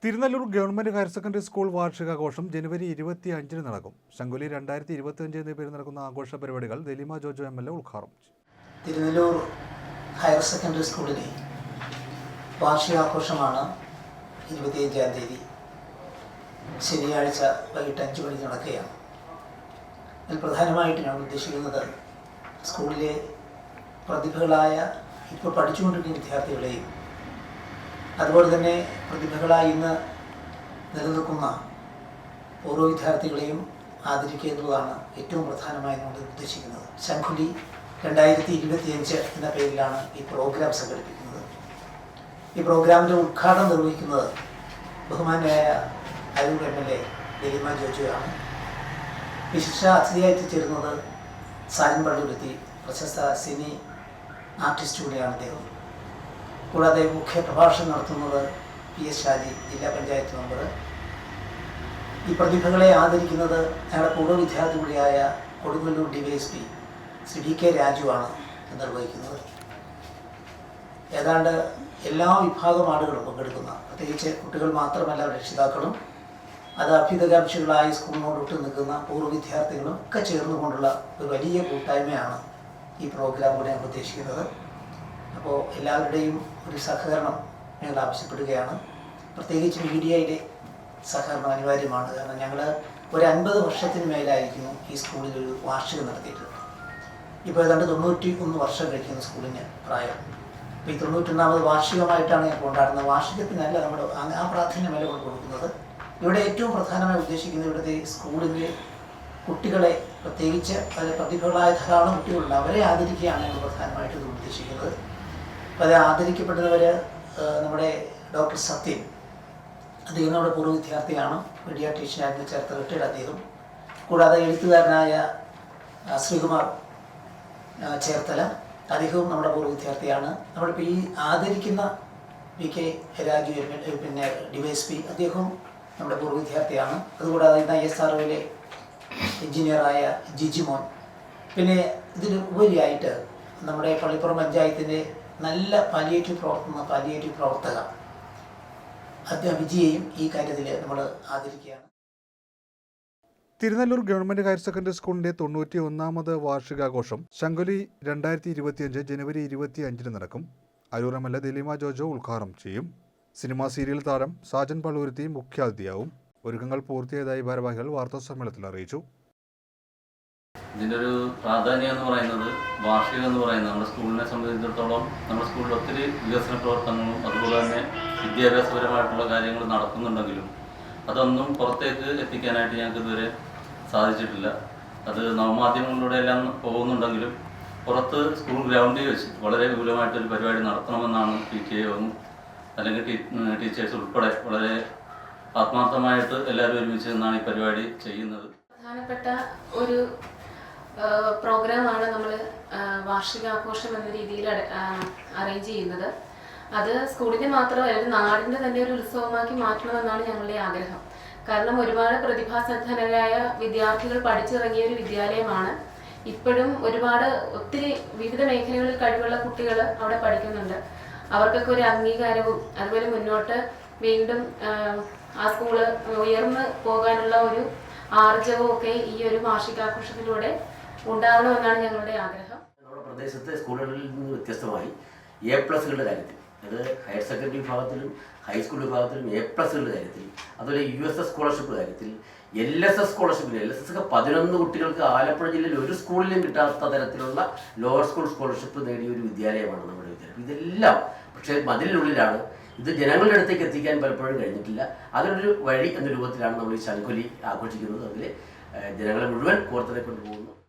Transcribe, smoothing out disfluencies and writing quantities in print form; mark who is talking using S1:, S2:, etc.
S1: Thirunellur government higher secondary school വാർഷികാഘോഷം ജനുവരി 25-ന് നടക്കും. ശങ്കുലി 2025 എന്ന പേരിൽ നടക്കുന്ന ആഘോഷ പരിപാടികൾ ദലീമ ജോജോ MLA ഉദ്ഘാടനം ചെയ്തു.
S2: തിരുനെല്ലൂർ ഹയർ സെക്കൻഡറി സ്കൂളിലെ വാർഷികാഘോഷമാണ് 25-ാം തീയതി ശനിയാഴ്ച വൈകിട്ട് 5 മണിക്ക് നടക്കുകയാണ്. അതിൽ പ്രധാനമായിട്ട് ഞാൻ ഉദ്ദേശിക്കുന്നത് സ്കൂളിലെ പ്രതിഭകളായ ഇപ്പോൾ പഠിച്ചുകൊണ്ടിരിക്കുന്ന വിദ്യാർത്ഥികളെയും അതുപോലെ തന്നെ പ്രതിഭകളായി ഇന്ന് നിലനിൽക്കുന്ന ഓരോ വിദ്യാർത്ഥികളെയും ആദരിക്കുക എന്നുള്ളതാണ് ഏറ്റവും പ്രധാനമായി നമ്മൾ ഉദ്ദേശിക്കുന്നത്. ശങ്കുലി 2025 എന്ന പേരിലാണ് ഈ പ്രോഗ്രാം സംഘടിപ്പിക്കുന്നത്. ഈ പ്രോഗ്രാമിൻ്റെ ഉദ്ഘാടനം നിർവഹിക്കുന്നത് ബഹുമാന്യനായ അരൂർ MLA ദലീമ ജോജോയാണ്. വിശിഷ്ട അതിഥിയായി എത്തിച്ചേരുന്നത് സാജൻ പള്ളുരുത്തി, പ്രശസ്ത സിനി ആർട്ടിസ്റ്റ് കൂടിയാണ് അദ്ദേഹം. കൂടാതെ മുഖ്യ പ്രഭാഷണം നടത്തുന്നത് PS ഷാജി, ജില്ലാ പഞ്ചായത്ത് മെമ്പർ. ഈ പ്രതിഭകളെ ആദരിക്കുന്നത് ഞങ്ങളുടെ പൂർവ്വ വിദ്യാർത്ഥി കൂടിയായ കൊടുങ്ങല്ലൂർ DYSP ശ്രീ DK രാജുവാണ് നിർവഹിക്കുന്നത്. ഏതാണ്ട് എല്ലാ വിഭാഗം ആളുകളും പങ്കെടുക്കുന്ന, പ്രത്യേകിച്ച് കുട്ടികൾ മാത്രമല്ല രക്ഷിതാക്കളും അത് അഭ്യുതകാംക്ഷികളായി സ്കൂളിനോടൊട്ട് നിൽക്കുന്ന പൂർവ്വ വിദ്യാർത്ഥികളും ഒക്കെ ചേർന്നുകൊണ്ടുള്ള ഒരു വലിയ കൂട്ടായ്മയാണ് ഈ പ്രോഗ്രാമിലൂടെ ഞങ്ങൾ ഉദ്ദേശിക്കുന്നത്. അപ്പോൾ എല്ലാവരുടെയും ഒരു സഹകരണം ഞങ്ങൾ ആവശ്യപ്പെടുകയാണ്. പ്രത്യേകിച്ച് മീഡിയയുടെ സഹകരണം അനിവാര്യമാണ്. കാരണം ഞങ്ങൾ ഒരു 50 വർഷത്തിന് മേലായിരിക്കുന്നു ഈ സ്കൂളിൽ ഒരു വാർഷികം നടത്തിയിട്ട്. ഇപ്പോൾ ഏതാണ്ട് 91 വർഷം കഴിക്കുന്ന സ്കൂളിന് പ്രായം. അപ്പോൾ ഈ 91ാമത് വാർഷികമായിട്ടാണ് ഞാൻ കൊണ്ടാടുന്നത്. വാർഷികത്തിനല്ല നമ്മൾ ആ പ്രാധാന്യമല്ല കൊടുക്കുന്നത്. ഇവിടെ ഏറ്റവും പ്രധാനമായി ഉദ്ദേശിക്കുന്നത് ഇവിടുത്തെ സ്കൂളിലെ കുട്ടികളെ, പ്രത്യേകിച്ച് അതിൽ പ്രതിഭകളായ ധാരാളം കുട്ടികളുണ്ട്, അവരെ ആദരിക്കുകയാണ് ഞങ്ങൾ പ്രധാനമായിട്ട് ഇത് ഉദ്ദേശിക്കുന്നത്. അപ്പോൾ അത് ആദരിക്കപ്പെടുന്നവർ നമ്മുടെ ഡോക്ടർ സത്യൻ, അദ്ദേഹം നമ്മുടെ പൂർവ്വ വിദ്യാർത്ഥിയാണ്, പീഡിയാട്രീഷ്യനായിരുന്നു, ചേർത്ത് റിട്ടയർഡ് അദ്ദേഹം. കൂടാതെ എഴുത്തുകാരനായ ശ്രീകുമാർ ചേർത്തല, അദ്ദേഹവും നമ്മുടെ പൂർവ്വ വിദ്യാർത്ഥിയാണ്. നമ്മളിപ്പോൾ ഈ ആദരിക്കുന്ന PK രാജു പിന്നെ DYSP, അദ്ദേഹവും നമ്മുടെ പൂർവ്വ വിദ്യാർത്ഥിയാണ്. അതുകൂടാതെ ഇന്ന് ISROയിലെ എഞ്ചിനീയറായ ജിജിമോൻ. പിന്നെ ഇതിന് ഉപരിയായിട്ട് നമ്മുടെ പള്ളിപ്പുറം പഞ്ചായത്തിൻ്റെ നല്ല പാലിയേറ്റീവ് പ്രവർത്തക വിജയെയും ഈ കാര്യത്തിൽ നമ്മൾ ആദരിക്കുകയാണ്.
S1: തിരുനെല്ലൂർ ഗവൺമെന്റ് ഹയർ സെക്കൻഡറി സ്കൂളിന്റെ 91ാമത് വാർഷികാഘോഷം ശങ്കുലി 2025 ജനുവരി 25-ന് നടക്കും. അരൂർ MLA ദലീമ ജോജോ ഉദ്ഘാടനം ചെയ്യും. സിനിമാ സീരിയൽ താരം സാജൻ പള്ളുരുത്തി മുഖ്യാതിഥിയാവും. ഒരുക്കങ്ങൾ പൂർത്തിയായതായി ഭാരവാഹികൾ വാർത്താസമ്മേളനത്തിൽ അറിയിച്ചു.
S3: ഇതിൻ്റെ ഒരു പ്രാധാന്യം എന്ന് പറയുന്നത്, വാർഷികം എന്ന് പറയുന്നത് നമ്മുടെ സ്കൂളിനെ സംബന്ധിച്ചിടത്തോളം നമ്മുടെ സ്കൂളിൽ ഒത്തിരി വികസന പ്രവർത്തനങ്ങളും അതുപോലെ തന്നെ വിദ്യാഭ്യാസപരമായിട്ടുള്ള കാര്യങ്ങൾ നടക്കുന്നുണ്ടെങ്കിലും അതൊന്നും പുറത്തേക്ക് എത്തിക്കാനായിട്ട് ഞങ്ങൾക്ക് ഇതുവരെ സാധിച്ചിട്ടില്ല. അത് നവമാധ്യമങ്ങളിലൂടെ എല്ലാം പോകുന്നുണ്ടെങ്കിലും പുറത്ത് സ്കൂൾ ഗ്രൗണ്ടിൽ വെച്ച് വളരെ വിപുലമായിട്ടൊരു പരിപാടി നടത്തണമെന്നാണ് PTAയും അല്ലെങ്കിൽ ടീച്ചേഴ്സ് ഉൾപ്പെടെ വളരെ ആത്മാർത്ഥമായിട്ട് എല്ലാവരും ഒരുമിച്ച് നിന്നാണ് ഈ പരിപാടി ചെയ്യുന്നത്.
S4: പ്രധാനപ്പെട്ട ഒരു പ്രോഗ്രാമാണ് നമ്മൾ വാർഷികാഘോഷം എന്ന രീതിയിൽ അറേഞ്ച് ചെയ്യുന്നത്. അത് സ്കൂളിൻ്റെ മാത്രമല്ല നാടിൻ്റെ തന്നെ ഒരു ഉത്സവമാക്കി മാറ്റണമെന്നാണ് ഞങ്ങളുടെ ആഗ്രഹം. കാരണം ഒരുപാട് പ്രതിഭാസമ്പന്നരായ വിദ്യാർത്ഥികൾ പഠിച്ചിറങ്ങിയ ഒരു വിദ്യാലയമാണ്. ഇപ്പോഴും ഒത്തിരി വിവിധ മേഖലകളിൽ കഴിവുള്ള കുട്ടികൾ അവിടെ പഠിക്കുന്നുണ്ട്. അവർക്കൊക്കെ ഒരു അംഗീകാരവും അതുപോലെ മുന്നോട്ട് വീണ്ടും ആ സ്കൂള് ഉയർന്നു പോകാനുള്ള ഒരു ആർജവവും ഒക്കെ ഈ ഒരു വാർഷികാഘോഷത്തിലൂടെ ഉണ്ടാകണമെന്നാണ് ഞങ്ങളുടെ ആഗ്രഹം.
S5: നമ്മുടെ പ്രദേശത്തെ സ്കൂളുകളിൽ നിന്ന് വ്യത്യസ്തമായി A+കളുടെ കാര്യത്തിൽ, അത് ഹയർ സെക്കൻഡറി വിഭാഗത്തിലും ഹൈസ്കൂൾ വിഭാഗത്തിലും A+കളുടെ കാര്യത്തിൽ, അതുപോലെ USS സ്കോളർഷിപ്പ് കാര്യത്തിൽ, LSS സ്കോളർഷിപ്പിൽ LSS 11 കുട്ടികൾക്ക് ആലപ്പുഴ ജില്ലയിൽ ഒരു സ്കൂളിലും കിട്ടാത്ത തരത്തിലുള്ള ലോവർ സ്കൂൾ സ്കോളർഷിപ്പ് നേടിയ ഒരു വിദ്യാലയമാണ് നമ്മുടെ വിദ്യാലയം. ഇതെല്ലാം പക്ഷേ മതിലിനുള്ളിലാണ്. ഇത് ജനങ്ങളുടെ അടുത്തേക്ക് എത്തിക്കാൻ പലപ്പോഴും കഴിഞ്ഞിട്ടില്ല. അതിനൊരു വഴി എന്ന രൂപത്തിലാണ് നമ്മൾ ഈ ശങ്കുലി ആഘോഷിക്കുന്നത്. അതിൽ ജനങ്ങളെ മുഴുവൻ കോർത്തിനെ കൊണ്ടുപോകുന്നു.